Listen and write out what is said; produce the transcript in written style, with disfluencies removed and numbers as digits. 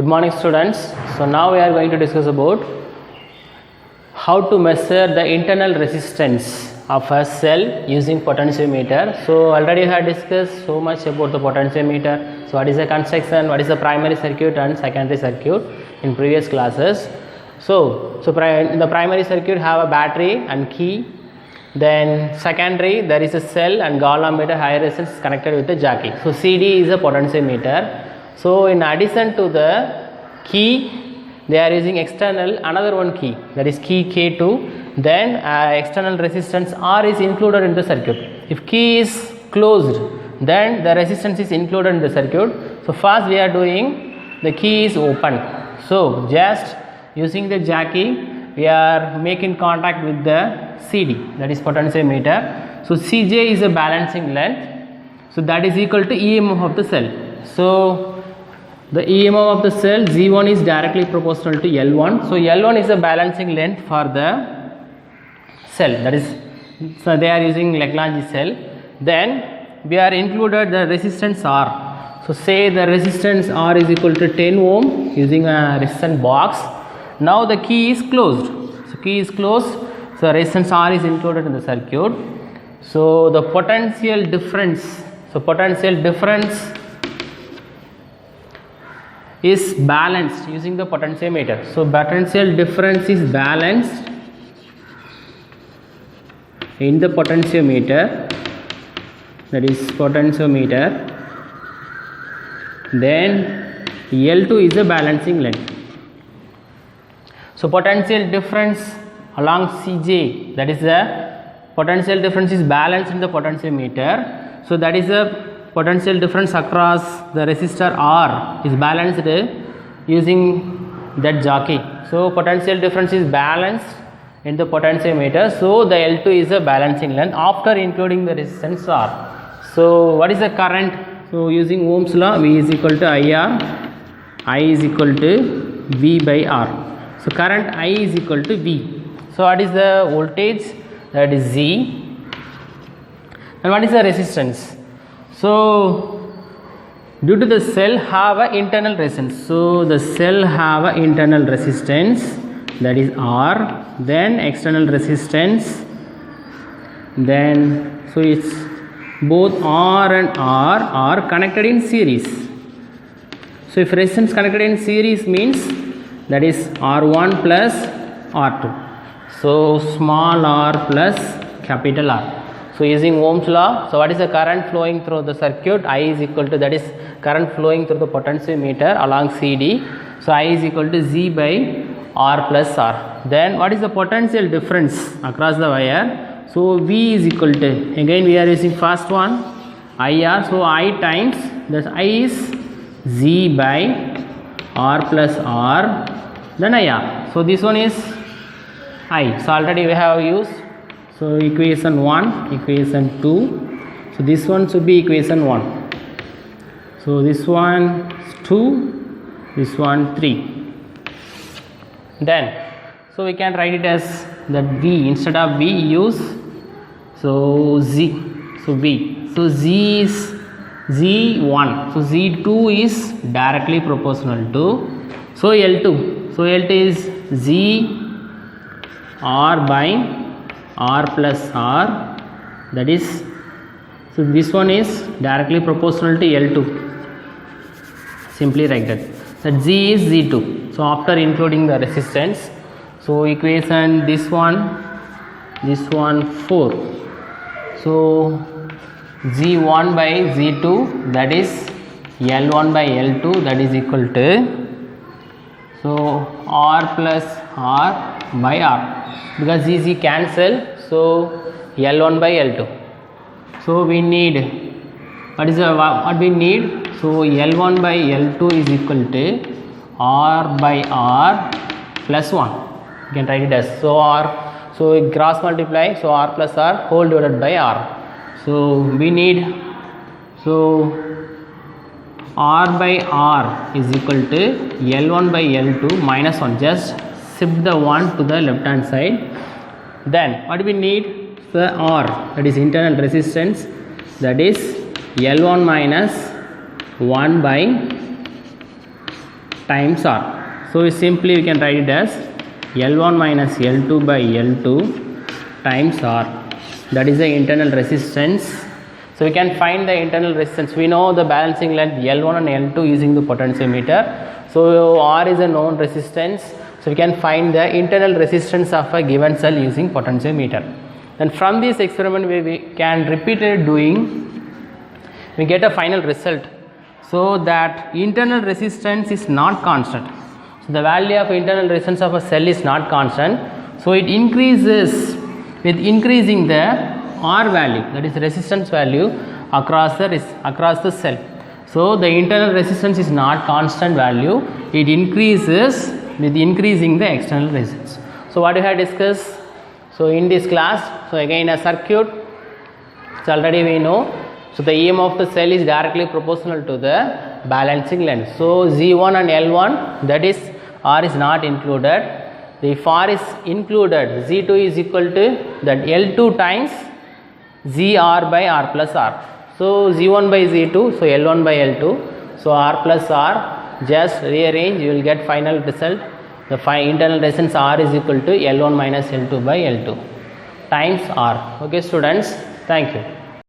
Good morning students. So now we are going to discuss about how to measure the internal resistance of a cell using potentiometer. So already I had discussed so much about the potentiometer. So what is the construction, what is the primary circuit and secondary circuit in previous classes. So in the primary circuit have a battery and key. Then secondary there is a cell and gall meter high resistance connected with the jockey. So CD is a potentiometer. So in addition to the key, they are using external another one key, that is key K2. Then external resistance R is included in the circuit. If key is closed, then the resistance is included in the circuit. So first we are doing the key is open. So just using the jockey, we are making contact with the CD, that is potentiometer. So Cj is a balancing length. So that is equal to EMF of the cell. So the EMF of the cell Z1 is directly proportional to L1. So L1 is the balancing length for the cell. That is, so they are using Lagrange cell. Then we are included the resistance R. So say the resistance R is equal to 10 ohm using a resistance box. Now the key is closed. So key is closed. So resistance R is included in the circuit. So the potential difference. So potential difference is balanced using the potentiometer. So potential difference is balanced in the potentiometer, that is potentiometer. Then L2 is a balancing length. So potential difference along Cj, that is the potential difference is balanced in the potentiometer. So that is a potential difference across the resistor R is balanced using that jockey. So potential difference is balanced in the potentiometer. So the L2 is a balancing length after including the resistance R. So what is the current? So using Ohm's law, V is equal to IR, I is equal to V by R. So current I is equal to V. So what is the voltage? That is Z. And what is the resistance? So due to the cell have a internal resistance. So the cell have a internal resistance, that is R. Then external resistance. Then so it's both R and R are connected in series. So if resistance connected in series means that is R1 plus R2. So small r plus capital R. So using Ohm's law, so what is the current flowing through the circuit? I is equal to, that is current flowing through the potentiometer along CD. So I is equal to Z by R plus R. Then what is the potential difference across the wire? So V is equal to, again we are using first one IR. So I times, that I is Z by R plus R, then IR. So this one is I. So already we have used. So equation 1, equation 2. So this one should be equation 1. So this one 2, this one 3. Then so we can write it as that V, instead of V use so Z. So V. So Z is Z1. So Z2 is directly proportional to so L2. So L2 is Z R by R plus R, that is, so this one is directly proportional to L2, simply write that Z is Z2. So after including the resistance, so equation this one 4. So Z1 by Z2, that is L1 by L2, that is equal to so R plus R by R, because Z cancel. So L1 by L2. So we need, what we need? So L1 by L2 is equal to R by R plus 1. You can write it as so R. So cross multiply. So R plus R whole divided by R. So we need, so R by R is equal to L1 by L2 minus 1. Just shift the 1 to the left hand side. Then what we need? The R, that is internal resistance, that is L1 minus 1 by times R. So simply we can write it as L1 minus L2 by L2 times R. That is the internal resistance. So we can find the internal resistance. We know the balancing length L1 and L2 using the potentiometer. So R is a known resistance. So we can find the internal resistance of a given cell using potentiometer. And from this experiment we can repeatedly doing, we get a final result. So that internal resistance is not constant. So the value of internal resistance of a cell is not constant. So it increases with increasing the R value, that is resistance value across the cell. So the internal resistance is not constant value, it increases with increasing the external resistance. So what we have discussed, so in this class, so again a circuit, so already we know, so the EM of the cell is directly proportional to the balancing length. So Z1 and L1, that is R is not included. If R is included, Z2 is equal to that L2 times ZR by R plus R. So Z1 by Z2, so L1 by L2, so R plus R, just rearrange, you will get final result. The internal resistance R is equal to L1 minus L2 by L2 times R. Okay students, thank you.